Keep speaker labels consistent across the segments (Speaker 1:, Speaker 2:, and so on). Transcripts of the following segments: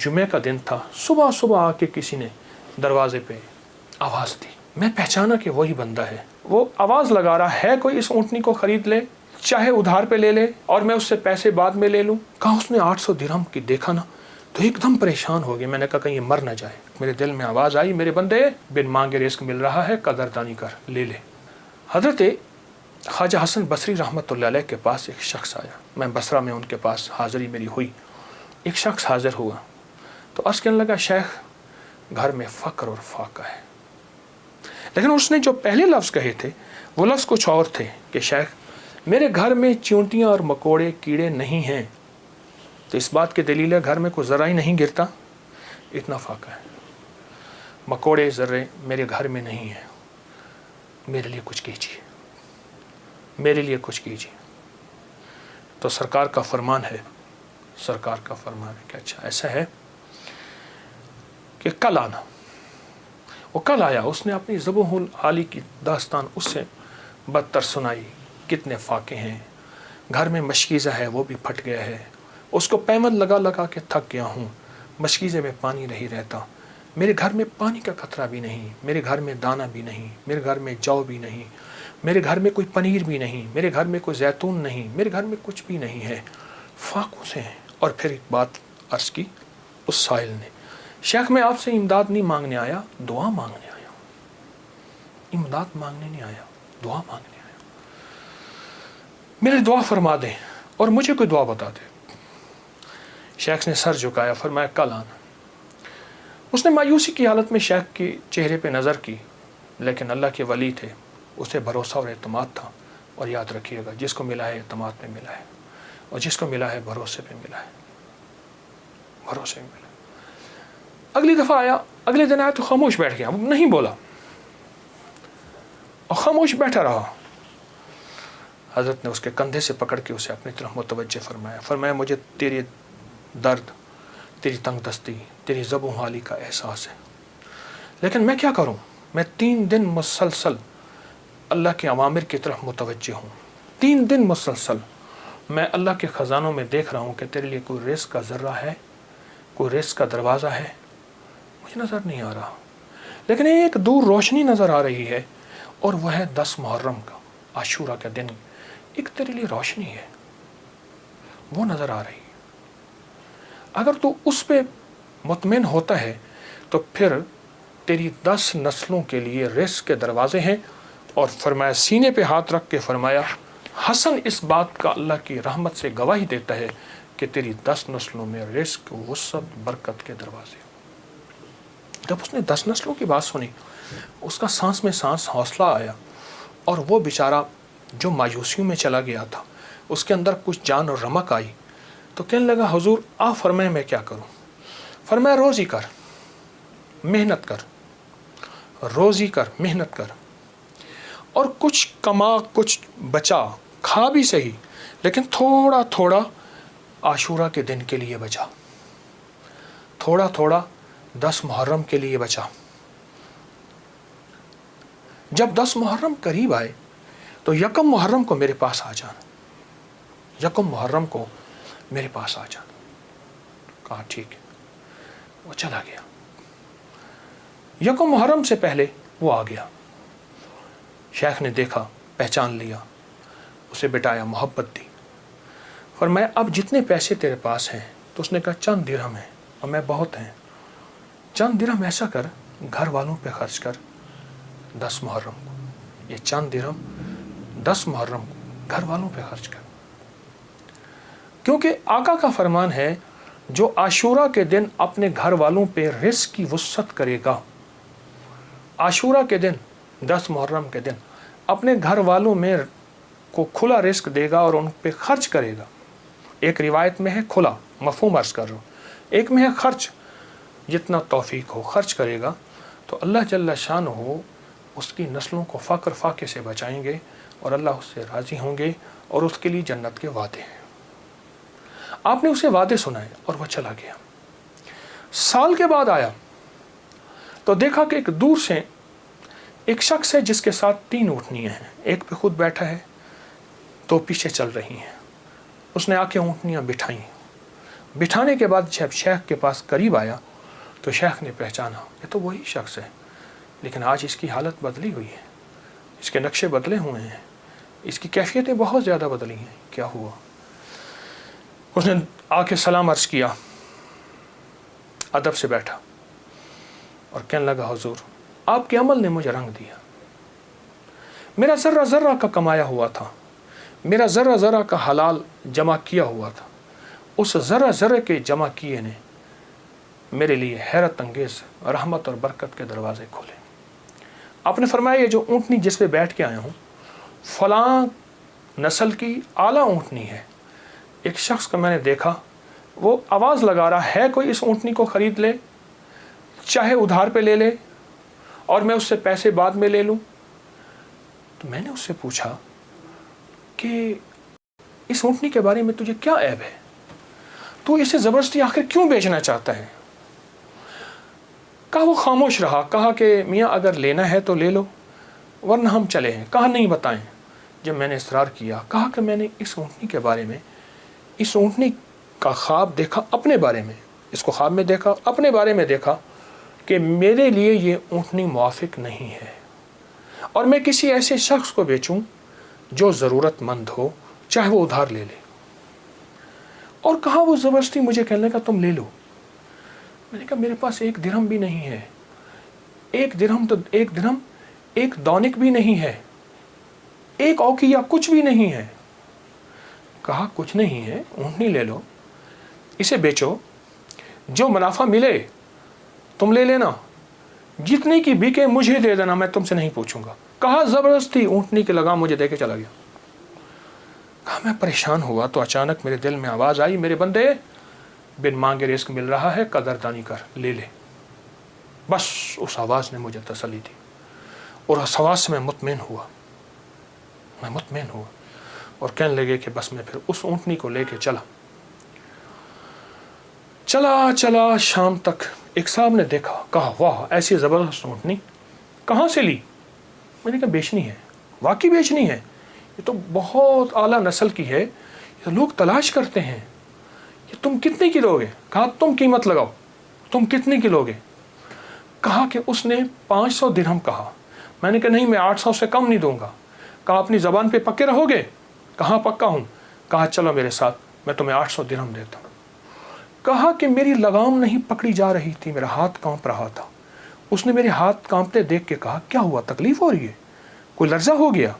Speaker 1: जुमे का दिन था, सुबह सुबह आके किसी ने दरवाजे पे आवाज़ दी। मैं पहचाना कि वही बंदा है। वो आवाज़ लगा रहा है, कोई इस ऊँटनी को ख़रीद ले, चाहे उधार पे ले ले और मैं उससे पैसे बाद में ले लूँ। कहा उसने 800 दिरहम की। देखा ना तो एकदम परेशान हो गया। मैंने कहा कहीं ये मर ना जाए। मेरे दिल में आवाज़ आई, मेरे बंदे, बिन मांगे रिस्क मिल रहा है, कदरदानी कर, ले ले। हज़रत ख्वाजा हसन बसरी रहमतुल्लाह अलैह के पास एक शख्स आया। मैं बसरा में उनके पास हाज़िरी मेरी हुई। एक शख्स हाज़िर हुआ तो अर्ज़ कहने लगा, शेख घर में फ़क्र और फाका है। लेकिन उसने जो पहले लफ्ज़ कहे थे वो लफ्ज़ कुछ और थे कि शेख मेरे घर में चींटियाँ और मकोड़े कीड़े नहीं हैं। तो इस बात की दलील है घर में कोई ज़रा ही नहीं गिरता, इतना फाका है। मकोड़े ज़र्रे मेरे घर में नहीं हैं, मेरे लिए कुछ कीजिए, मेरे लिए कुछ कीजिए। तो सरकार का फरमान है, सरकार का फरमान है कि अच्छा ऐसा है कि कल आना। वो कल आया। उसने अपनी ज़बूहुल आली की दास्तान उससे बदतर सुनाई। कितने फाके हैं, घर में मशकीज़ा है वो भी फट गया है, उसको पैमद लगा लगा के थक गया हूँ, मशकीज़े में पानी नहीं रहता, मेरे घर में पानी का खतरा भी नहीं, मेरे घर में दाना भी नहीं, मेरे घर में जौ भी नहीं, मेरे घर में कोई पनीर भी नहीं, मेरे घर में कोई जैतून नहीं, मेरे घर में कुछ भी नहीं है, फाकों से हैं। और फिर एक बात अर्ज़ की उस साहिल ने, शेख मैं आपसे इमदाद नहीं मांगने आया, दुआ मांगने आया। इमदाद मांगने नहीं आया, दुआ मांगने आया। मेरी दुआ फरमा दें और मुझे कोई दुआ बता दे। शेख ने सर झुकाया, फरमाया कल आना। उसने मायूसी की हालत में शेख के चेहरे पे नज़र की, लेकिन अल्लाह के वली थे, उसे भरोसा और एतमाद था। और याद रखिएगा, जिसको मिला है एतमाद में मिला है, और जिसको मिला है भरोसे पे मिला है, भरोसे में मिला। अगली दफ़ा आया, अगले दिन आया तो खामोश बैठ गया, नहीं बोला और खामोश बैठा रहा। हज़रत ने उसके कंधे से पकड़ के उसे अपनी तरफ मुतवज्जे फरमाया। फरमाया मुझे तेरी दर्द, तेरी तंगदस्ती, तेरी ज़बूह हाली का एहसास है, लेकिन मैं क्या करूं? मैं 3 दिन मुसलसल अल्लाह के अवामिर की तरफ मुतवज्जे हूँ। 3 दिन मुसलसल मैं अल्लाह के ख़ज़ानों में देख रहा हूँ कि तेरे लिए कोई रिस्क का ज़र्रा है, कोई रिस्क का दरवाज़ा है, मुझे नज़र नहीं आ रहा। लेकिन एक दूर रोशनी नज़र आ रही है, और वह है 10 मुहर्रम का, आशूरा का दिन। एक तेरे लिए रोशनी है, वो नज़र आ रही है। अगर तू उस पर मुतमिन होता है तो फिर तेरी 10 नस्लों के लिए रिस्क के दरवाजे हैं। और फरमाया, सीने पे हाथ रख के फरमाया, हसन इस बात का अल्लाह की रहमत से गवाही देता है कि तेरी 10 नस्लों में रिस्क, वुसअत, बरकत के दरवाजे। जब उसने 10 नस्लों की बात सुनी, उसका सांस में सांस हौसला आया, और वो बेचारा जो मायूसियों में चला गया था, उसके अंदर कुछ जान और रमक आई। तो कहने लगा, हुजूर आप फरमाए मैं क्या करूं? फरमाया रोज़ी कर, मेहनत कर, रोज़ी कर, मेहनत कर, और कुछ कमा, कुछ बचा, खा भी सही, लेकिन थोड़ा थोड़ा आशूरा के दिन के लिए बचा, थोड़ा थोड़ा 10 मुहर्रम के लिए बचा। जब 10 मुहर्रम करीब आए तो यकम मुहर्रम को मेरे पास आ जाना, यकम मुहर्रम को मेरे पास आ जाना। कहा ठीक है। वो चला गया। यकम मुहर्रम से पहले वो आ गया। शेख ने देखा, पहचान लिया, उसे बिठाया, मोहब्बत दी। और मैं अब जितने पैसे तेरे पास हैं, तो उसने कहा चंद दिरहम है, और मैं बहुत हैं, चंद दिरहम ऐसा कर घर वालों पे खर्च कर 10 मुहर्रम को। ये चंद दिरहम 10 मुहर्रम को घर वालों पे खर्च कर, क्योंकि आका का फरमान है, जो आशूरा के दिन अपने घर वालों पे रिस्क की वुसअत करेगा, आशूरा के दिन 10 मुहर्रम के दिन अपने घर वालों में को खुला रिस्क देगा और उन पे खर्च करेगा। एक रिवायत में है खुला, मफहूम अर्ज़ कर रहा हूँ, एक में है खर्च, जितना तौफीक हो खर्च करेगा, तो अल्लाह जल्ला शान हो उसकी नस्लों को फ़क्र फाके से बचाएंगे, और अल्लाह उससे राज़ी होंगे, और उसके लिए जन्नत के वादे हैं। आपने उसे वादे सुनाए और वह चला गया। साल के बाद आया तो देखा कि एक दूर से एक शख्स है जिसके साथ 3 ऊँटनियाँ हैं, एक पे खुद बैठा है, 2 पीछे चल रही हैं। उसने आके ऊँटनियाँ बिठाई, बिठाने के बाद जब शेख के पास करीब आया तो शेख ने पहचाना ये तो वही शख्स है, लेकिन आज इसकी हालत बदली हुई है, इसके नक्शे बदले हुए हैं, इसकी कैफियतें बहुत ज़्यादा बदली हैं, क्या हुआ? उसने आके सलाम अर्ज़ किया, अदब से बैठा और कहने लगा, हुजूर आपके अमल ने मुझे रंग दिया। मेरा ज़र्रा ज़र्रा का कमाया हुआ था, मेरा ज़र्रा ज़र्रा का हलाल जमा किया हुआ था, उस ज़र्रा ज़र्रे के जमा किए ने मेरे लिए हैरत अंगेज़ रहमत और बरकत के दरवाज़े खोले। आपने फरमाया ये जो ऊँटनी जिस पे बैठ के आया हूँ फ़लाँ नस्ल की आला ऊँटनी है। एक शख्स को मैंने देखा, वो आवाज़ लगा रहा है कोई इस ऊँटनी को ख़रीद ले, चाहे उधार पे ले ले और मैं उससे पैसे बाद में ले लूँ। तो मैंने उससे पूछा कि इस ऊँटनी के बारे में तुझे क्या ऐब है, तू इसे ज़बरदस्ती आखिर क्यों बेचना चाहता है? कहा वो खामोश रहा। कहा कि मियाँ अगर लेना है तो ले लो वरना हम चले हैं। कहा नहीं बताएं। जब मैंने इसरार किया, कहा कि मैंने इस ऊँटनी के बारे में, इस ऊँटनी का ख्वाब देखा अपने बारे में, इसको ख्वाब में देखा, अपने बारे में देखा कि मेरे लिए ये ऊँटनी मुआफिक नहीं है और मैं किसी ऐसे शख्स को बेचूं जो ज़रूरतमंद हो, चाहे वो उधार ले ले। और कहा वो ज़बरदस्ती मुझे कहने का तुम ले लो। मैंने कहा मेरे पास एक दिरहम भी नहीं है, एक दिरहम एक दौनिक भी नहीं है, एक औकिया कुछ भी नहीं है। कहा कुछ नहीं है, ऊँटनी ले लो, इसे बेचो, जो मुनाफा मिले तुम ले लेना, जितने की बिके मुझे दे देना, मैं तुमसे नहीं पूछूंगा। कहा ज़बरदस्ती ऊँटनी के लगाम मुझे दे के चला गया। कहा मैं परेशान हुआ तो अचानक मेरे दिल में आवाज़ आई, मेरे बंदे बिन मांगे रिस्क मिल रहा है, कदरदानी कर, ले ले। बस उस आवाज़ ने मुझे तसल्ली दी और उस आवाज़ से मैं मुतमईन हुआ और कहने लगे कि बस मैं फिर उस ऊँटनी को लेके चला शाम तक। एक साहब ने देखा, कहा वाह ऐसी ज़बरदस्त ऊँटनी कहाँ से ली? मैंने कहा बेचनी है। वाकई बेचनी है, ये तो बहुत आला नस्ल की है, ये लोग तलाश करते हैं, ये तुम कितने की लोगे? कहा तुम कीमत लगाओ, तुम कितने की लोगे? कहा कि उसने 500 दिरहम कहा। मैंने कहा नहीं, मैं 800 से कम नहीं दूंगा। कहा अपनी ज़बान पे पक्के रहोगे? कहाँ पक्का हूँ। कहा चलो मेरे साथ, मैं तुम्हें 800 दिरहम देता हूँ। कहा कि मेरी लगाम नहीं पकड़ी जा रही थी, मेरा हाथ कांप रहा था। उसने मेरे हाथ कांपते देख के कहा क्या हुआ, तकलीफ हो रही है, कोई लर्जा हो गया?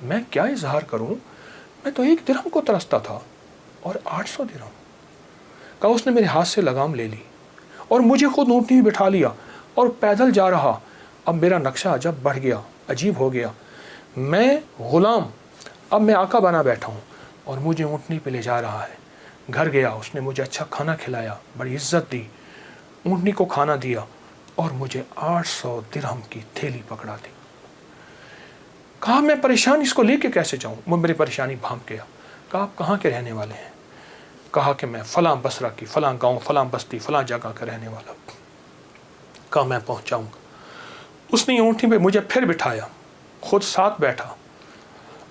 Speaker 1: मैं क्या इजहार करूं, मैं तो 1 दिरहम को तरसता था और 800 दिरहम। कहा उसने मेरे हाथ से लगाम ले ली और मुझे खुद ऊँटनी में बिठा लिया और पैदल जा रहा। अब मेरा नक्शा अजब बढ़ गया, अजीब हो गया। मैं गुलाम, अब मैं आका बना बैठा हूँ और मुझे ऊँटनी पे ले जा रहा है। घर गया, उसने मुझे अच्छा खाना खिलाया, बड़ी इज्जत दी, ऊँटनी को खाना दिया और मुझे 800 दिरहम की थैली पकड़ा दी। कहा मैं परेशान, इसको लेके कैसे जाऊं? वो मेरी परेशानी भांप गया। कहा आप कहाँ के रहने वाले हैं? कहा कि मैं फलां बसरा की, फलां गांव, फलां बस्ती, फलां जगह का रहने वाला हूँ। कहा मैं पहुँचाऊँगा। उसने ऊँटनी पे मुझे फिर बिठाया, खुद साथ बैठा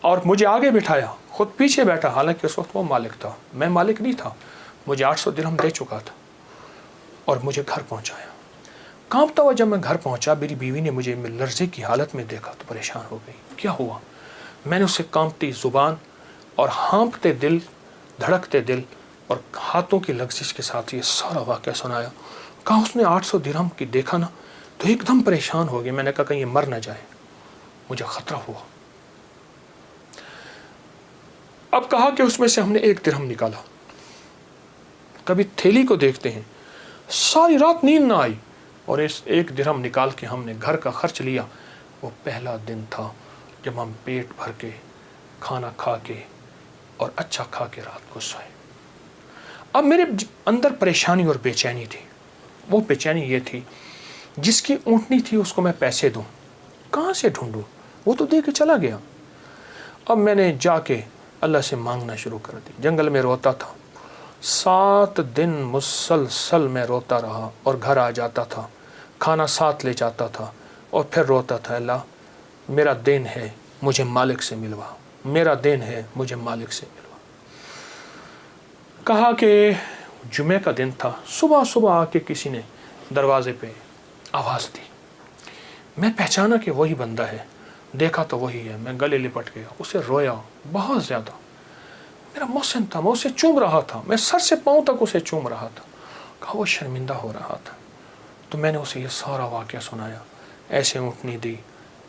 Speaker 1: और मुझे आगे बिठाया, खुद पीछे बैठा। हालांकि उस वक्त वो मालिक था, मैं मालिक नहीं था। मुझे 800 दिरहम दे चुका था और मुझे घर पहुँचाया। कांपता हुआ जब मैं घर पहुंचा, मेरी बीवी ने मुझे लर्जे की हालत में देखा तो परेशान हो गई। क्या हुआ? मैंने उसे कांपती ज़ुबान और हाँफते दिल, धड़कते दिल और हाथों की लग्जिश के साथ ये सारा वाक़या सुनाया। कहा उसने 800 दिरहम की देखा ना तो एकदम परेशान हो गई। मैंने कहा कहीं ये मर ना जाए, मुझे ख़तरा हुआ। अब कहा कि उसमें से हमने 1 दिरहम निकाला। कभी थैली को देखते हैं, सारी रात नींद ना आई और इस 1 दिरहम निकाल के हमने घर का खर्च लिया। वो पहला दिन था जब हम पेट भर के खाना खा के और अच्छा खा के रात को सोए। अब मेरे अंदर परेशानी और बेचैनी थी। वो बेचैनी ये थी, जिसकी ऊँटनी थी उसको मैं पैसे दूं, कहाँ से ढूंढूं? वो तो दे के चला गया। अब मैंने जाके अल्लाह से मांगना शुरू कर दी। जंगल में रोता था, 7 दिन मुसलसल मैं रोता रहा और घर आ जाता था, खाना साथ ले जाता था और फिर रोता था, अल्लाह मेरा दिन है, मुझे मालिक से मिलवा, मेरा दिन है, मुझे मालिक से मिलवा। कहा कि जुमे का दिन था, सुबह सुबह आके किसी ने दरवाजे पे आवाज़ दी। मैं पहचाना कि वही बंदा है, देखा तो वही है। मैं गले लिपट गया, उसे रोया बहुत ज़्यादा। मेरा मोहसिन था, मैं उसे चूम रहा था, मैं सर से पाँव तक उसे चूम रहा था। कहा वो शर्मिंदा हो रहा था। तो मैंने उसे ये सारा वाक़या सुनाया, ऐसे ऊँटनी दी,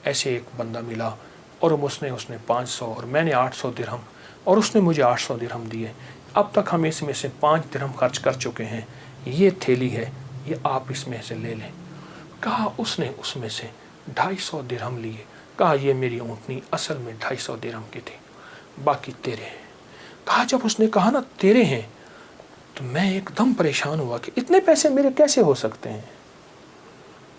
Speaker 1: ऐसे एक बंदा मिला और उसने 500 और मैंने 800 दिरहम और उसने मुझे 800 दिरहम दिए। अब तक हम इसमें से 5 दिरहम खर्च कर चुके हैं। ये थैली है, ये आप इसमें से ले लें। कहा उसने उसमें से 250 दिरहम लिए। कहा ये मेरी ऊँटनी असल में 250 दिरहम की थी, बाकी तेरे हैं। कहा जब उसने कहा ना तेरे हैं, तो मैं एकदम परेशान हुआ कि इतने पैसे मेरे कैसे हो सकते हैं।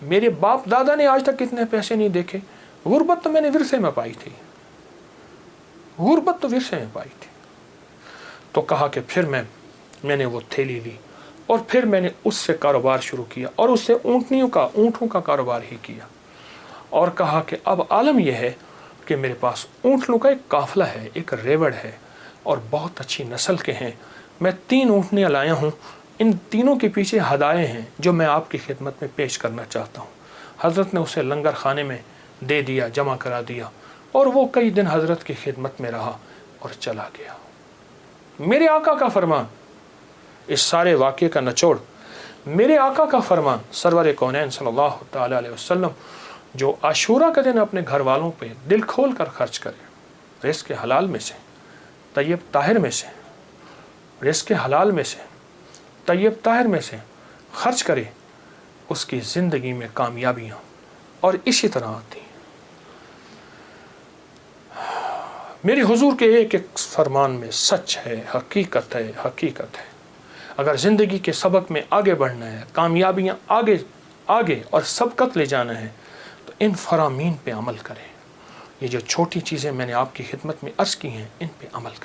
Speaker 1: मेरे बाप दादा ने आज तक इतने पैसे नहीं देखे। गुर्बत तो मैंने विरसे में पाई थी, गुर्बत तो विरसे में पाई थी। तो कहा कि फिर मैंने वो थैली ली और फिर मैंने उससे कारोबार शुरू किया और उससे ऊँटों का कारोबार ही किया। और कहा कि अब आलम यह है कि मेरे पास ऊँटों का एक काफ़िला है, एक रेवड़ है और बहुत अच्छी नस्ल के हैं। मैं 3 ऊँटनियाँ लाया हूँ, इन तीनों के पीछे हदाए हैं जो मैं आपकी खिदमत में पेश करना चाहता हूँ। हज़रत ने उसे लंगर खाने में दे दिया, जमा करा दिया और वो कई दिन हज़रत की खिदमत में रहा और चला गया। मेरे आका का फरमान, इस सारे वाक़े का निचोड़ मेरे आका का फरमान सरवर कौनैन सल्लल्लाहु तआला अलैहि वसल्लम, जो आशूरा के दिन अपने घर वालों पे दिल खोल कर खर्च करे, रिज़्क़ हलाल में से, तय्यब ताहिर में से, रिज़्क़ हलाल में से, तय्यब ताहिर में से खर्च करे, उसकी ज़िंदगी में कामयाबियाँ और इसी तरह आती हैं। मेरे हुजूर के एक एक फरमान में सच है, हकीकत है, हकीकत है। अगर ज़िंदगी के सबक में आगे बढ़ना है, कामयाबियाँ आगे और सबकत ले जाना है, तो इन फरामीन पे अमल करें। ये जो छोटी चीज़ें मैंने आपकी खिदमत में अर्ज़ की हैं, इन पे अमल करें।